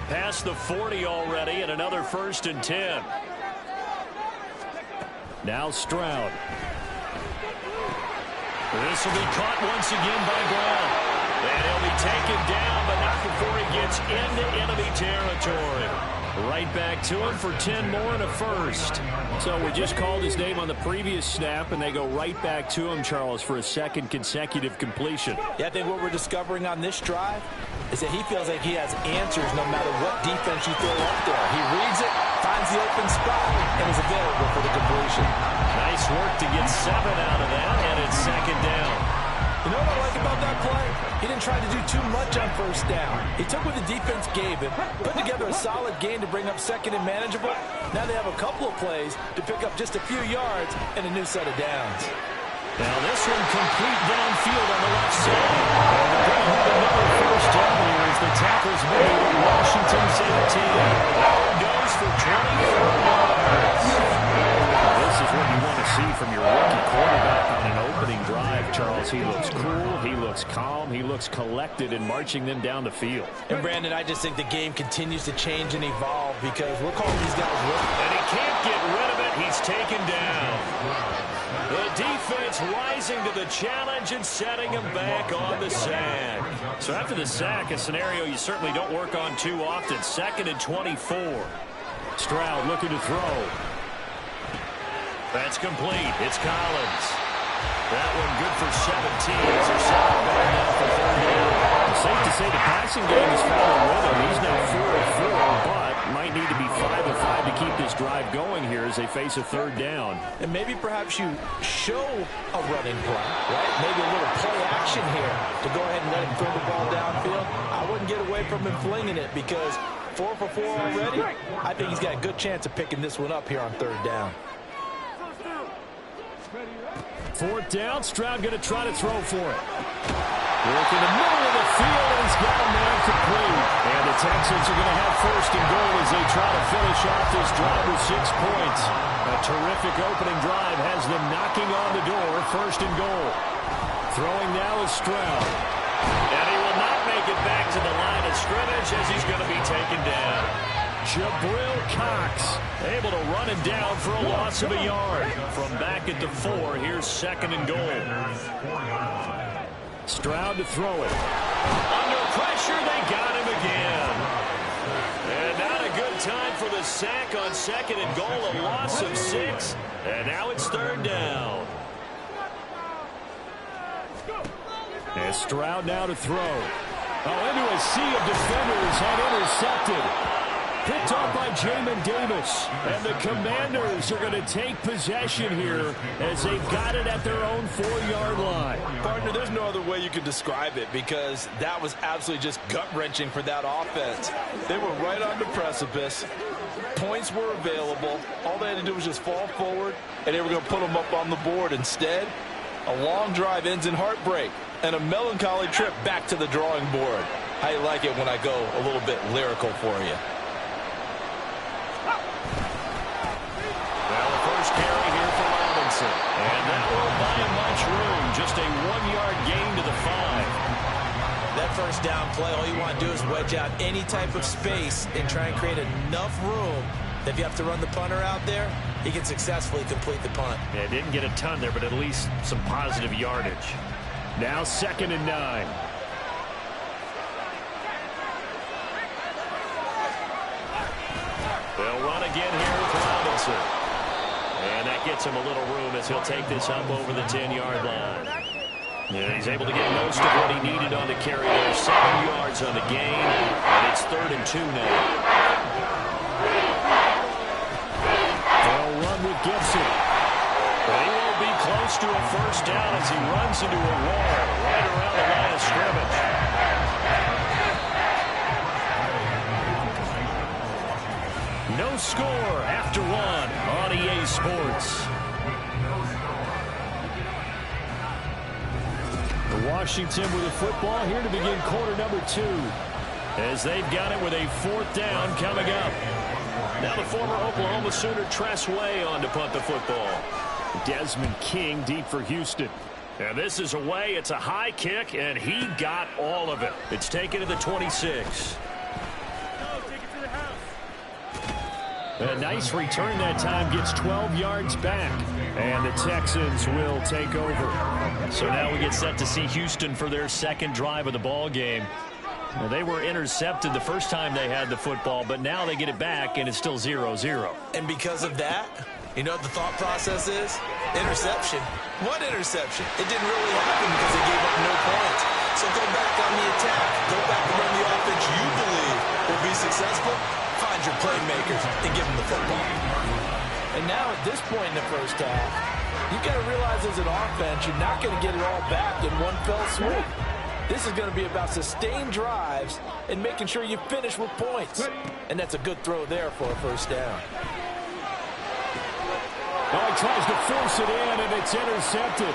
Past the 40 already and another 1st and 10. Now Stroud. This will be caught once again by Brown. And he'll be taken down, but not before he gets into enemy territory. Right back to him for 10 more and a 1st. So we just called his name on the previous snap, and they go right back to him, Charles, for a 2nd consecutive completion. Yeah, I think what we're discovering on this drive is that he feels like he has answers no matter what defense you throw up there. He reads it, finds the open spot, and is available for the completion. Nice work to get 7 out of that, and it's 2nd down. You know what I like about that play? He didn't try to do too much on 1st down. He took what the defense gave him, put together a solid gain to bring up 2nd and manageable. Now they have a couple of plays to pick up just a few yards and a new set of downs. Now this one complete downfield on the left side. They'll have another 1st down here as the tackle's made at Washington 17. That one goes for 24 yards. This is what you want to see from your rookie quarterback on an opening drive, Charles. He looks cool, he looks calm, he looks collected in marching them down the field. And Brandon, I just think the game continues to change and evolve because we're calling these guys rookies. And he can't get rid of it. He's taken down. The defense rising to the challenge and setting him back on the sack. So after the sack, a scenario you certainly don't work on too often. 2nd and 24. Stroud looking to throw. That's complete. It's Collins. That one good for 17. As they're setting back now for 3rd down. It's safe to say the passing game is following rhythm. He's now 4 of 4, but might need to be 5 of 5 to keep this drive going here as they face a 3rd down. And maybe perhaps you show a running play, right? Maybe a little play action here to go ahead and let him throw the ball downfield. I wouldn't get away from him flinging it because 4 for 4 already. I think he's got a good chance of picking this one up here on 3rd down. 4th down, Stroud going to try to throw for it. Work in the middle of the field, and he's got a man complete. And the Texans are going to have 1st and goal as they try to finish off this drive with 6 points. A terrific opening drive has them knocking on the door, 1st and goal. Throwing now is Stroud. And he will not make it back to the line of scrimmage as he's going to be taken down. Jabril Cox able to run him down for a loss of a yard. From back at the 4, here's 2nd and goal. Stroud to throw it. Under pressure, they got him again. And not a good time for the sack on 2nd and goal, a loss of 6. And now it's 3rd down. And Stroud now to throw. Oh, into a sea of defenders and intercepted. Picked off by Jamin Davis. And the Commanders are going to take possession here as they've got it at their own 4-yard line. Partner, there's no other way you could describe it because that was absolutely just gut-wrenching for that offense. They were right on the precipice. Points were available. All they had to do was just fall forward, and they were going to put them up on the board. Instead, a long drive ends in heartbreak and a melancholy trip back to the drawing board. How you like it when I go a little bit lyrical for you? Carry here for Robinson. And that won't buy him much room. Just a 1-yard gain to the 5. That 1st down play, all you want to do is wedge out any type of space and try and create enough room that if you have to run the punter out there, he can successfully complete the punt. Yeah, didn't get a ton there, but at least some positive yardage. Now 2nd and 9. They'll run again here with Robinson. And that gets him a little room as he'll take this up over the 10-yard line. Yeah, he's able to get most of what he needed on the carry there. 7 yards on the gain, and it's 3rd and 2 now. They'll run with Gibson. But he won't be close to a 1st down as he runs into a wall right around the line of scrimmage. No score after 1 on EA Sports. Washington with the football here to begin quarter number 2. As they've got it with a 4th down coming up. Now the former Oklahoma Sooner Tress Way on to punt the football. Desmond King deep for Houston. And this is away. It's a high kick, and he got all of it. It's taken to the 26. A nice return that time, gets 12 yards back. And the Texans will take over. So now we get set to see Houston for their second drive of the ball game. Well, they were intercepted the first time they had the football, but now they get it back, and it's still 0-0. And because of that, you know what the thought process is? Interception. What interception? It didn't really happen because they gave up no points. So go back on the attack. Go back and run the offense you believe will be successful. Find your playmakers and give them the football. And now at this point in the first half, you've got to realize as an offense, you're not going to get it all back in one fell swoop. This is going to be about sustained drives and making sure you finish with points. And that's a good throw there for a first down. Oh, he tries to force it in, and it's intercepted.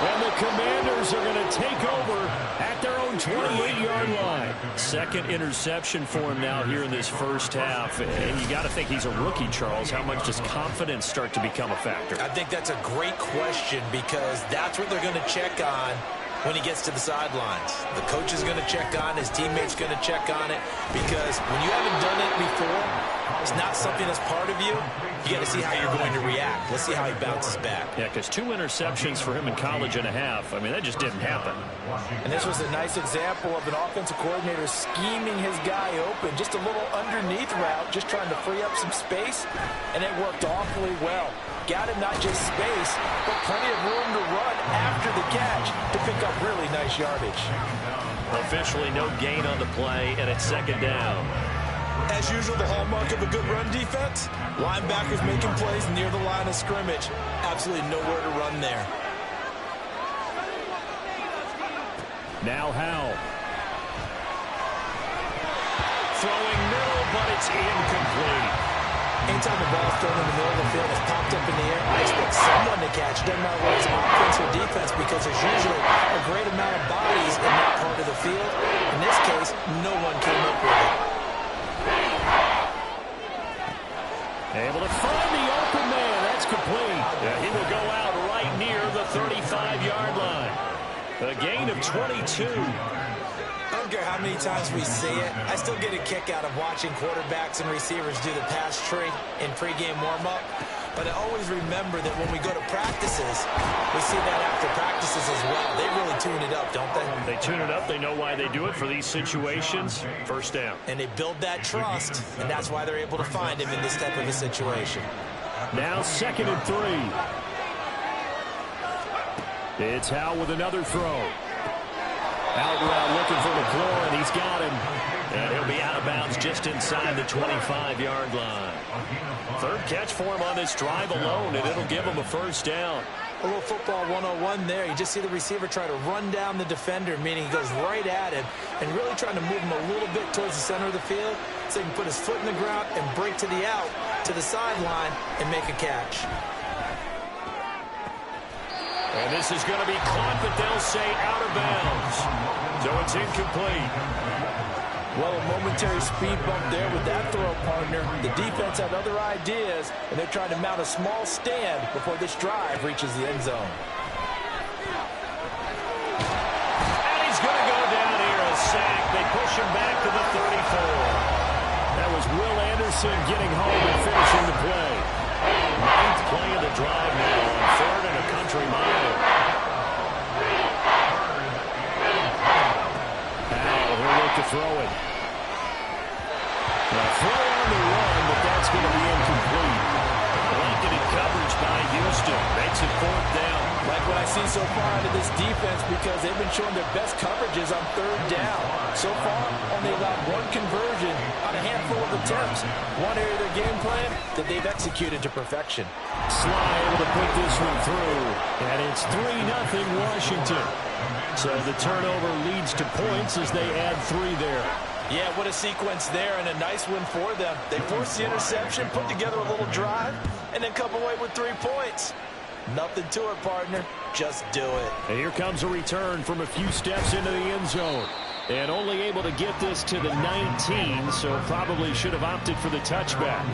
And the Commanders are going to take over at their own 28-yard line. Second interception for him now here in this first half. And you got to think he's a rookie, Charles. How much does confidence start to become a factor? I think that's a great question because that's what they're going to check on when he gets to the sidelines. The coach is going to check on, his teammates going to check on it, because when you haven't done it before, it's not something that's part of you. You got to see how you're going to react. Let's see how he bounces back. Yeah, because 2 interceptions for him in college and a half. I mean, that just didn't happen. And this was a nice example of an offensive coordinator scheming his guy open. Just a little underneath route, just trying to free up some space, and it worked awfully well. Got him not just space, but plenty of room to run after the catch to pick up really nice yardage. Officially no gain on the play, and it's second down. As usual, the hallmark of a good run defense, linebackers making plays near the line of scrimmage. Absolutely nowhere to run there. Now Howell. Throwing middle, but it's incomplete. Anytime the ball's thrown in the middle of the field, it's popped up in the air, I expect someone to catch. Doesn't matter whether it's offense or defense, because there's usually a great amount of bodies in that part of the field. In this case, no one came up with it. Able to find the open man. That's complete. Yeah, he will go out right near the 35-yard line. A gain of 22. I don't care how many times we see it. I still get a kick out of watching quarterbacks and receivers do the pass tree in pregame warm-up. But I always remember that when we go to practices, we see that after practices as well. They really tune it up, don't they? They tune it up. They know why they do it for these situations. First down. And they build that trust, and that's why they're able to find him in this type of a situation. Now 2nd and 3. It's Howell with another throw. Out route looking for McLaurin, and he's got him. And he'll be out of bounds just inside the 25-yard line. Third catch for him on this drive alone, and it'll give him a first down. A little football 101 there. You just see the receiver try to run down the defender, meaning he goes right at him, and really trying to move him a little bit towards the center of the field so he can put his foot in the ground and break to the out, to the sideline, and make a catch. And this is going to be caught, but they'll say out of bounds. So it's incomplete. Well, a momentary speed bump there with that throw, partner. The defense had other ideas, and they're trying to mount a small stand before this drive reaches the end zone. And he's going to go down here, a sack. They push him back to the 34. That was Will Anderson getting home and finishing the play. 9th play of the drive now on 3rd and a country mile. Now he'll look to throw it. Now throw on the run, but that's going to be incomplete. Blanketed coverage by Houston. Makes it 4th down. Like what I see so far out of this defense, because they've been showing their best coverages on 3rd down. So far, only allowed 1 conversion on a handful of attempts. One area of their game plan that they've executed to perfection. Sly able to put this one through, and it's 3-0 Washington. So the turnover leads to points as they add 3 there. Yeah, what a sequence there, and a nice win for them. They forced the interception, put together a little drive, and then come away with 3 points. Nothing to it, partner. Just do it. And here comes a return from a few steps into the end zone. And only able to get this to the 19, so probably should have opted for the touchback.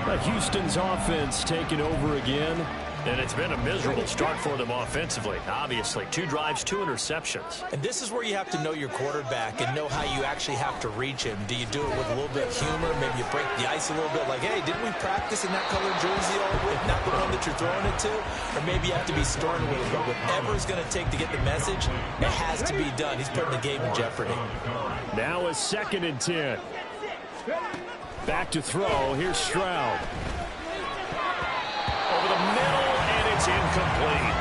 But Houston's offense taking over again. And it's been a miserable start for them offensively, obviously. 2 drives, 2 interceptions. And this is where you have to know your quarterback and know how you actually have to reach him. Do you do it with a little bit of humor? Maybe you break the ice a little bit, like, hey, didn't we practice in that colored jersey all week? Not the one that you're throwing it to? Or maybe you have to be stern with it. But whatever it's going to take to get the message, it has to be done. He's putting the game in jeopardy. Now a 2nd and 10. Back to throw. Here's Stroud. Over the middle, and it's incomplete.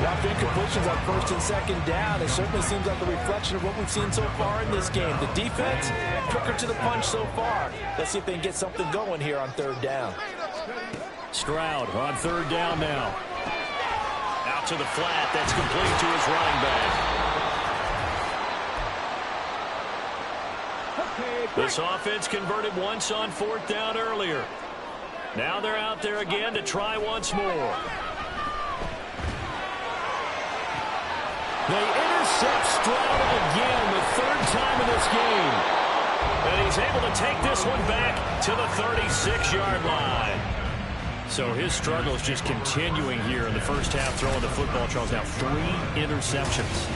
After incompletions on 1st and 2nd down, it certainly seems like a reflection of what we've seen so far in this game. The defense, quicker to the punch so far. Let's see if they can get something going here on 3rd down. Stroud on 3rd down now. Out to the flat. That's complete to his running back. This offense converted once on 4th down earlier. Now they're out there again to try once more. They intercept Stroud again, the 3rd time in this game. And he's able to take this one back to the 36-yard line. So his struggle is just continuing here in the first half, throwing the football. Charles, now 3 interceptions.